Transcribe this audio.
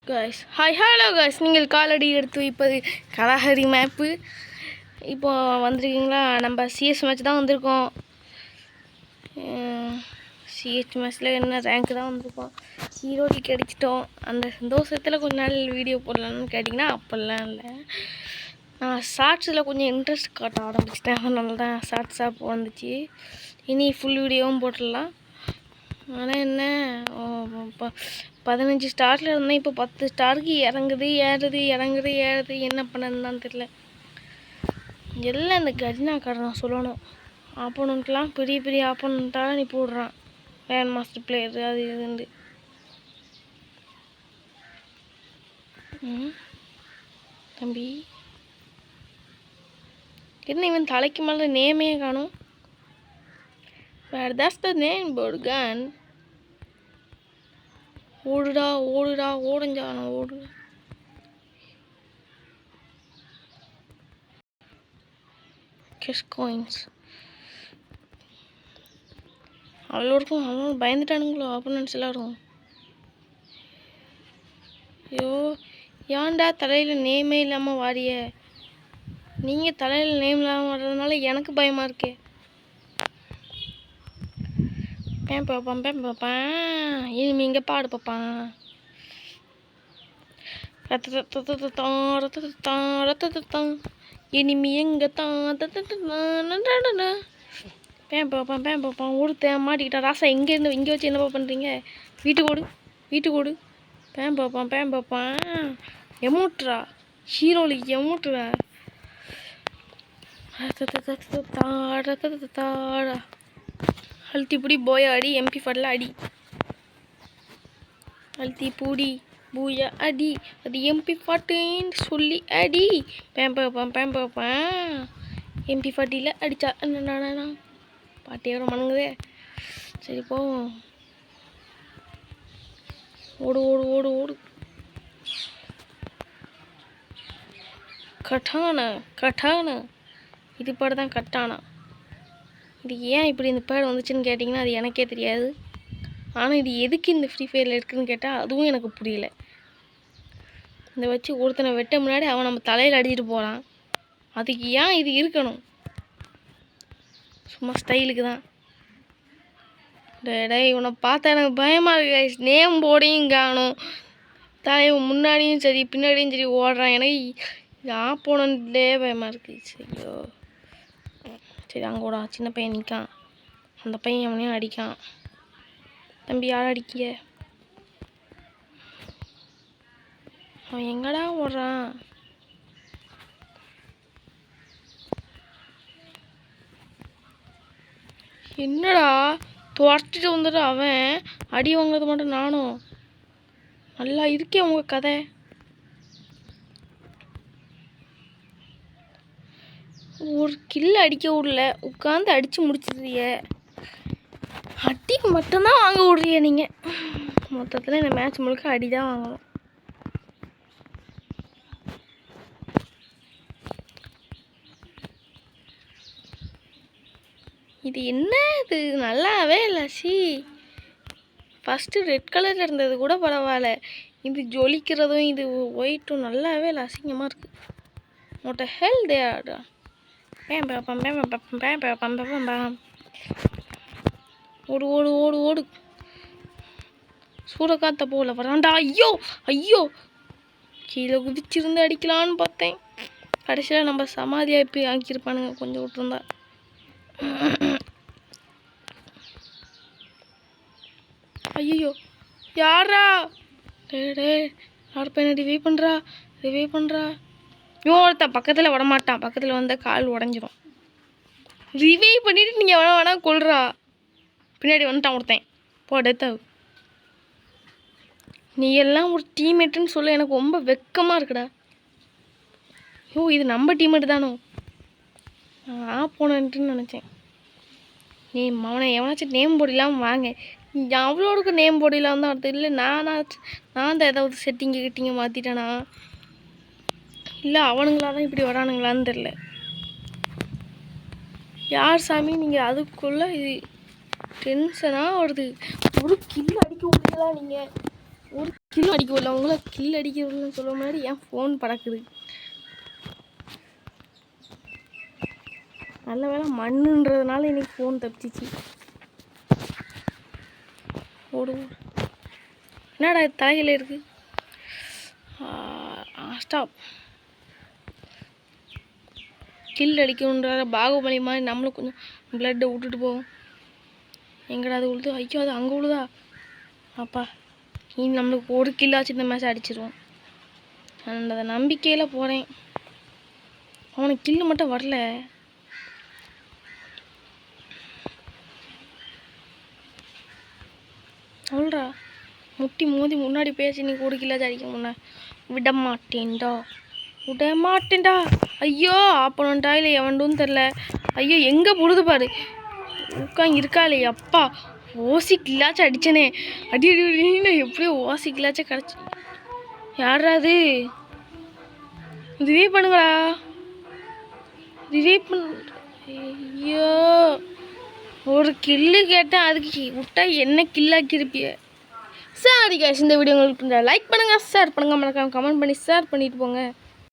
Guys hello guys, நீங்கள் காலடி எடுத்து வைப்பது கலாஹரி மேப்பு. இப்போ வந்திருக்கீங்களா? நம்ம சிஎஸ் மேட்ச் தான் வந்திருக்கோம். சிஎஸ் மேட்ச்சில் என்ன ரேங்க் தான் வந்திருக்கோம். ஹீரோ டிக் அடிச்சிட்டோம். அந்த சந்தோஷத்தில் கொஞ்ச நாள் வீடியோ போடலான்னு கேட்டிங்கன்னா அப்போல்லாம் இல்லை. நான் ஷார்ட்ஸில் கொஞ்சம் இன்ட்ரெஸ்ட் காட்ட ஆரம்பிச்சிட்டேன். அதனால தான் ஷார்ட்ஸாக வந்துச்சு. இனி ஃபுல் வீடியோவும் போட்டுடலாம். ஆனால் என்ன, 15 ஸ்டாரில் இருந்தேன். இப்போ 10 ஸ்டாருக்கு இறங்குது ஏறுது. என்ன பண்ணதுன்னு தெரியல. எல்லாம் இந்த கஜினாக்காரன் சொல்லணும். ஆப்போனண்ட்லாம் பெரிய ஆப்போனண்ட்டாக நீ போடுறான். கிராண்ட் மாஸ்டர் பிளேயரு அது இதுண்டு. தம்பி என்ன இவன் தலைக்கு மேலே நேமே காணும். வேறு தாஸ் த நேம் போர்டு கன். ஓடுடா ஓடுஞ்சானோ ஓடு. Guess coins அவ்வளோருக்கும். அவங்களும் பயந்துட்டானுங்களோ ஆப்போனன்ட்ஸ் எல்லாரும். ஐயோ, ஏன்டா தலையில் நேமே இல்லாமல் வாரிய? நீங்கள் தலையில் நேம் இல்லாமல் வர்றதுனால எனக்கு பயமாக இருக்கே. பேன் பாப்பான் இனிமே இங்கே பாடு பாப்பான். இனிமே எங்க தான் பேன் பாப்பான் ஓடுத்தேன் மாட்டிக்கிட்டா. ராசா இங்கே வச்சு என்னப்பா பண்ணுறீங்க? வீட்டுக்கு ஓடு. பேன் பாப்பான் எமோட்ரா, ஹீரோலி எமோட்ரா. அழுத்தி பிடி போயா அடி. MP4 அடி. அழுத்தி பூடி பூயா அடி. அது MP40 சொல்லி அடி. பேம்பான் MP40 அடிச்சா என்ன பாட்டி எவ்வளோ மணங்குதே. சரி போவோம். ஓடு. கட்டானா இது பாடு தான் கட்டானா. இது ஏன் இப்படி இந்த பேர் வந்துச்சுன்னு கேட்டிங்கன்னா அது எனக்கே தெரியாது. ஆனால் இது எதுக்கு இந்த ஃப்ரீ ஃபயரில் இருக்குதுன்னு கேட்டால் அதுவும் எனக்கு புரியல. இந்த வச்சு ஒருத்தனை வெட்ட முன்னாடி அவன் நம்ம தலையில் அடிச்சுட்டு போகிறான். அதுக்கு ஏன் இது இருக்கணும்? சும்மா ஸ்டைலுக்கு தான். டே இவனை பார்த்தா எனக்கு பயமாக இருக்கு. நேம் போர்டையும் காணும். தலைவன் முன்னாடியும் சரி பின்னாடியும் சரி ஓடுறான். எனக்கு ஆப்போனன்ட்லே பயமாக இருக்குது. சரியோ சரி அங்கோடா சின்ன பையன் நிற்கான். அந்த பையன் அவனையும் அடிக்கான். தம்பி யார் அடிக்க? அவன் எங்கடா ஓடுறான்? என்னடா துரத்திட்டு வந்துட்டு அவன் அடி வாங்குறது மட்டும் நானும். நல்லா இருக்கே உங்க கதை. ஒரு கில் அடிக்க விடல, உட்காந்து அடிச்சு முடிச்சிடுறிய. அடிக்கு மட்டும்தான் வாங்க விடுறிய நீங்கள். மொத்தத்தில் இந்த மேட்ச் முழுக்க அடி தான் வாங்கணும். இது என்ன இது நல்லாவே இல்லை. ஃபஸ்ட்டு ரெட் கலரில் இருந்தது கூட பரவாயில்ல. இது ஜொலிக்கிறதும் இது ஒயிட்டும் நல்லாவே இல்லை. அசிங்கமாக இருக்குது. மொட்டை ஹெல் தேடா. ஓடு. சூறக்காத்த போல வராண்டா. ஐயோ கீழே குதிச்சிருந்து அடிக்கலான்னு பார்த்தேன். கடைசியில் நம்ம சமாதியாக இப்போ ஆக்கியிருப்பானுங்க கொஞ்சம் விட்டுருந்தா. ஐயோ யாரா? டே யார் பையனை ரிவைவ் பண்ணுறா. ஒருத்தன் பக்கத்தில் விடமாட்டான். பக்கத்தில் வந்தால் கால் உடஞ்சிரும். ரிவைவ் பண்ணிவிட்டு நீங்கள் வேணா கொள்றா. பின்னாடி வந்துட்டான் ஒருத்தன். போ டெத்தாவு. நீ எல்லாம் ஒரு டீம்மேட்டுன்னு சொல்ல எனக்கு ரொம்ப வெக்கமாக இருக்குடா. இது நம்ம டீம்மேட்டு தானோ? ஆப்போனன்ட்டுன்னு நினச்சேன். நீ அவனை எவனாச்சும் நேம் போர்டு இல்லாமல் வாங்க. அவ்வளோருக்கு நேம் போர்டு இல்லாமல் தான் வருது. இல்லை நான் தான் ஏதாவது செட்டிங்க மாற்றிட்டேனா? இல்லை அவனுங்களா தான் இப்படி வரானுங்களான்னு தெரில. யார் சாமி நீங்கள் அதுக்குள்ளே இது டென்ஷனாக வருது. ஒரு கில் அடிக்க விடுங்களா நீங்கள்? ஒரு கில் அடிக்க விடல, உங்களை கில் அடிக்க விடலன்னு சொல்ல மாதிரி என் ஃபோன் பறக்குது. நல்ல வேலை மண்ணுன்றதுனால இன்னைக்கு ஃபோன் தப்பிச்சிச்சு. ஓடு என்னடா தலையில் இருக்கு. ஸ்டாப். கில் அடிக்கணுன்ற பாகுபலி மாதிரி நம்மளும் கொஞ்சம் பிளட்டை விட்டுட்டு போவோம். எங்கடா அது உழுது? ஐயோ அது அங்கே உழுதா? அப்பா இனி நம்மளுக்கு ஒரு கில்லாச்சு இந்த மேட்ச் அடிச்சிருவோம். அந்த நம்பிக்கையில் போகிறேன். அவனுக்கு கில்லு மட்டும் வரல. சொல்கிறா முட்டி மோதி முன்னாடி பேசி நீ ஒரு கில்லாச்சும் அடிக்க முன்ன விட மாட்டேன்டா. ஐயோ ஆப்பனண்டா இல்லை எவன்டும் தெரில. ஐயோ எங்கே பொழுது பாரு உட்காங்க இருக்காளே. அப்பா ஓசி கில்லாச்சும் அடிச்சனே. அடி எப்படியோ ஓசி கில்லாச்சும் கிடச்சி. யாரா அது? ரிவே பண்ணுங்களா, ரிவே பண்ண. ஐயோ ஒரு கில்லு கேட்டேன், அதுக்கு விட்டா என்ன கில்லாக்கிருப்பிய. சரி கைஸ், இந்த வீடியோ உங்களுக்கு லைக் பண்ணுங்கள், ஷேர் பண்ணுங்கள், மறக்காம கமெண்ட் பண்ணி ஷேர் பண்ணிட்டு போங்க.